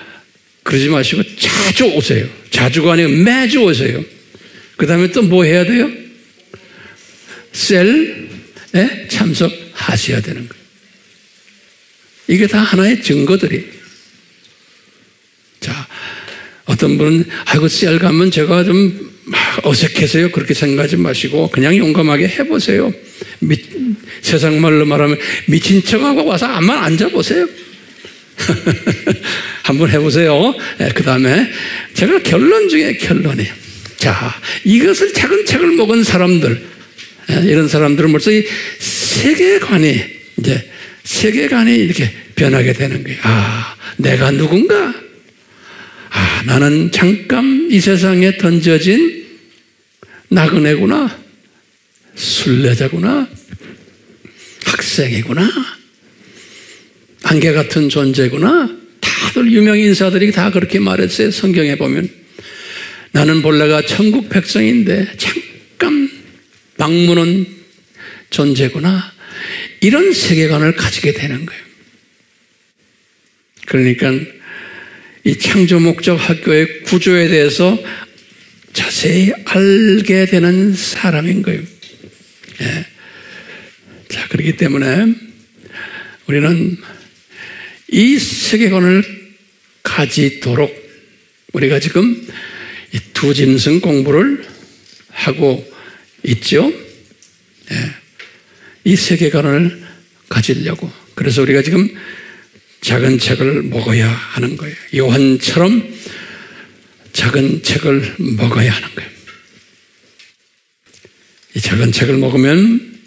그러지 마시고 자주 오세요. 자주가 아니고 매주 오세요. 그 다음에 또 뭐 해야 돼요? 셀에 참석하셔야 되는 거예요. 이게 다 하나의 증거들이. 자, 어떤 분은 아이고 셀 가면 제가 좀 어색해서요, 그렇게 생각하지 마시고 그냥 용감하게 해보세요. 세상 말로 말하면 미친 척하고 와서 한번 앉아보세요. 한번 해보세요. 그 다음에 제가 결론 중에 결론이에요. 자, 이것을 차근차근 먹은 사람들, 이런 사람들은 벌써 이 세계관이 이렇게 변하게 되는 거예요. 아, 내가 누군가? 아, 나는 잠깐 이 세상에 던져진 나그네구나, 순례자구나, 학생이구나, 안개 같은 존재구나. 다들 유명 인사들이 다 그렇게 말했어요. 성경에 보면 나는 본래가 천국 백성인데 잠깐 방문한 존재구나. 이런 세계관을 가지게 되는 거예요. 그러니까 이 창조 목적 학교의 구조에 대해서 자세히 알게 되는 사람인 거예요. 자, 그렇기 때문에 우리는 이 세계관을 가지도록 우리가 지금 이 두 짐승 공부를 하고 있죠. 이 세계관을 가지려고. 그래서 우리가 지금 작은 책을 먹어야 하는 거예요. 요한처럼 작은 책을 먹어야 하는 거예요. 이 작은 책을 먹으면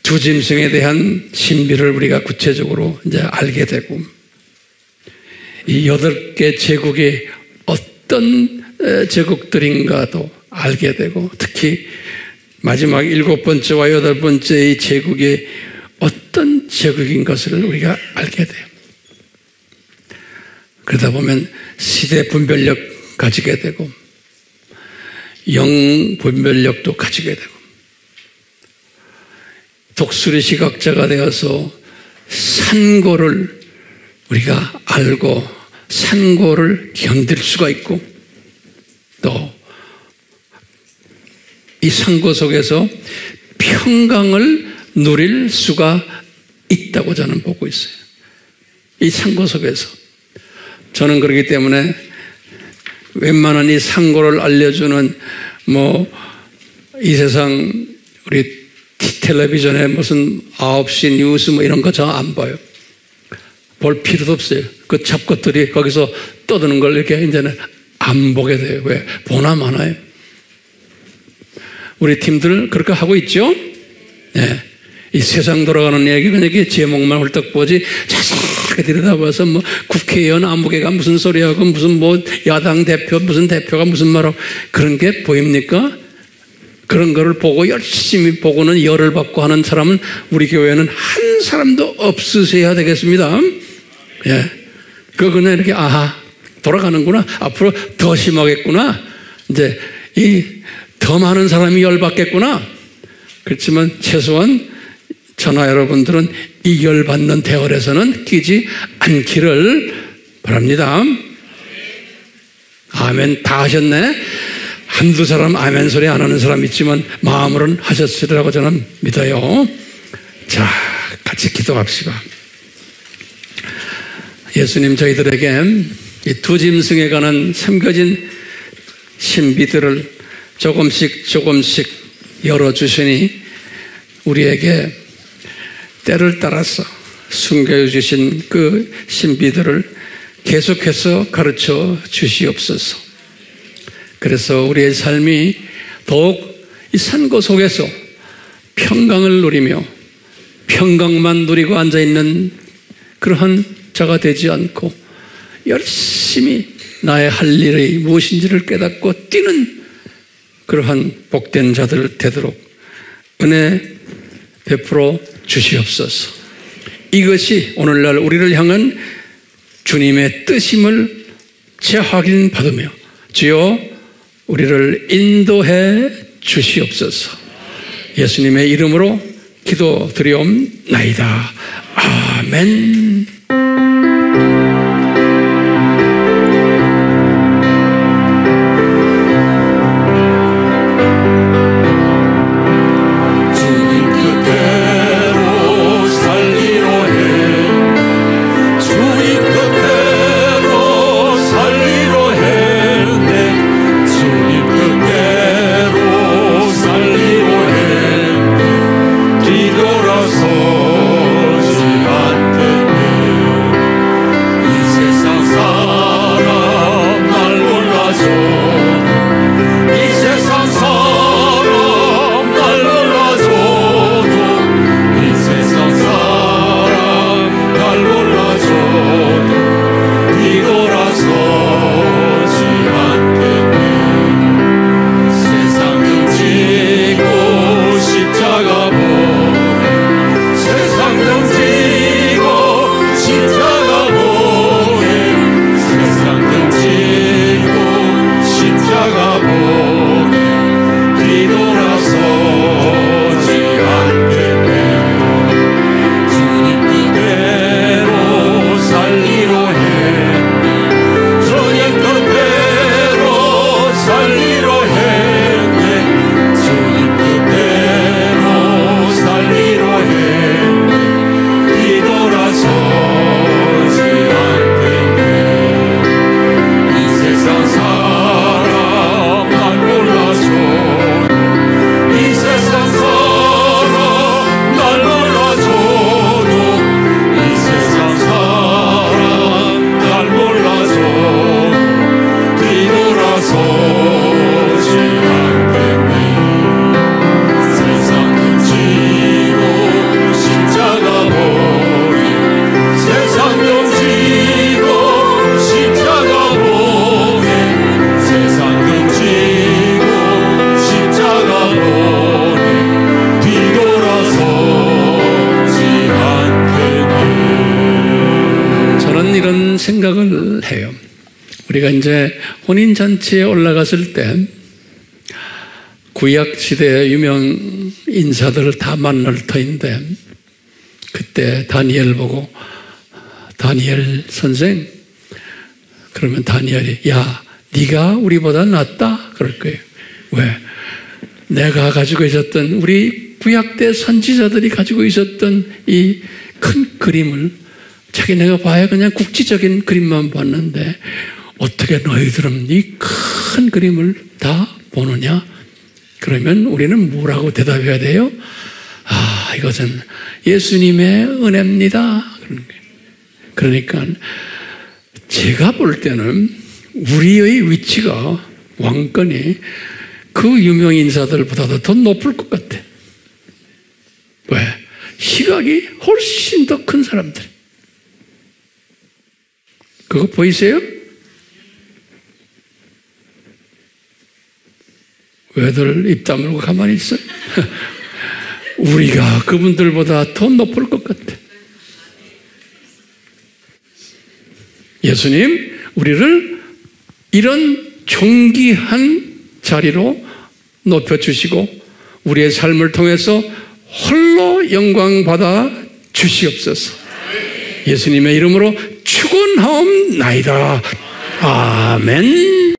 두 짐승에 대한 신비를 우리가 구체적으로 이제 알게 되고, 이 8개 제국이 어떤 제국들인가도 알게 되고, 특히 마지막 7번째와 8번째 이 제국이 어떤 제국인 것을 우리가 알게 돼요. 그러다 보면 시대 분별력 가지게 되고, 영 분별력도 가지게 되고, 독수리 시각자가 되어서 산고를 우리가 알고 산고를 견딜 수가 있고, 또 이 산고 속에서 평강을 누릴 수가 있다고 저는 보고 있어요. 이 산고 속에서. 저는 그렇기 때문에 웬만한 이 산고를 알려주는 이 세상 우리 텔레비전에 무슨 9시 뉴스 이런 거 저 안 봐요. 볼 필요도 없어요. 그 잡것들이 거기서 떠드는 걸 이렇게 이제는 안 보게 돼요. 왜? 보나 마나요. 우리 팀들 그렇게 하고 있죠? 네. 이 세상 돌아가는 얘기 그냥 제목만 훌떡 보지 자세하게 들여다봐서 국회의원 아무개가 무슨 소리하고 무슨 야당 대표 무슨 대표가 무슨 말하고 그런 게 보입니까? 그런 거를 보고 열심히 보고는 열을 받고 하는 사람은 우리 교회는 한 사람도 없으셔야 되겠습니다. 예. 그냥 이렇게 돌아가는구나. 앞으로 더 심하겠구나. 이제 더 많은 사람이 열 받겠구나. 그렇지만 최소한 저나 여러분들은 이 열 받는 대열에서는 끼지 않기를 바랍니다. 아멘. 다 하셨네. 한두 사람 아멘 소리 안 하는 사람 있지만 마음으로는 하셨으리라고 저는 믿어요. 자, 같이 기도합시다. 예수님, 저희들에게 이 두 짐승에 관한 숨겨진 신비들을 조금씩 열어주시니 우리에게 때를 따라서 숨겨주신 그 신비들을 계속해서 가르쳐 주시옵소서. 그래서 우리의 삶이 더욱 이 산고 속에서 평강을 누리며 평강만 누리고 앉아있는 그러한 자가 되지 않고 열심히 나의 할 일이 무엇인지를 깨닫고 뛰는 그러한 복된 자들 되도록 은혜 베풀어 주시옵소서. 이것이 오늘날 우리를 향한 주님의 뜻임을 재확인받으며 주여 우리를 인도해 주시옵소서. 예수님의 이름으로 기도드리옵나이다. 아멘. 생각을 해요. 우리가 이제 혼인잔치에 올라갔을 때 구약 시대의 유명 인사들을 다 만날 터인데 그때 다니엘 보고 다니엘 선생 그러면 다니엘이 야 네가 우리보다 낫다 그럴 거예요. 왜? 내가 가지고 있었던 우리 구약 때 선지자들이 가지고 있었던 이 큰 그림을 자기네가 봐야 그냥 국지적인 그림만 봤는데 어떻게 너희들은 이 큰 그림을 다 보느냐? 그러면 우리는 뭐라고 대답해야 돼요? 아, 이것은 예수님의 은혜입니다. 그러니까 제가 볼 때는 우리의 위치가 왕권이 그 유명 인사들보다도 더 높을 것 같아. 왜? 시각이 훨씬 더 큰 사람들. 그거 보이세요? 왜들 입 다물고 가만히 있어요? 우리가 그분들보다 더 높을 것 같아. 예수님, 우리를 이런 존귀한 자리로 높여주시고 우리의 삶을 통해서 홀로 영광 받아 주시옵소서. 예수님의 이름으로 축원하옵나이다. 아멘.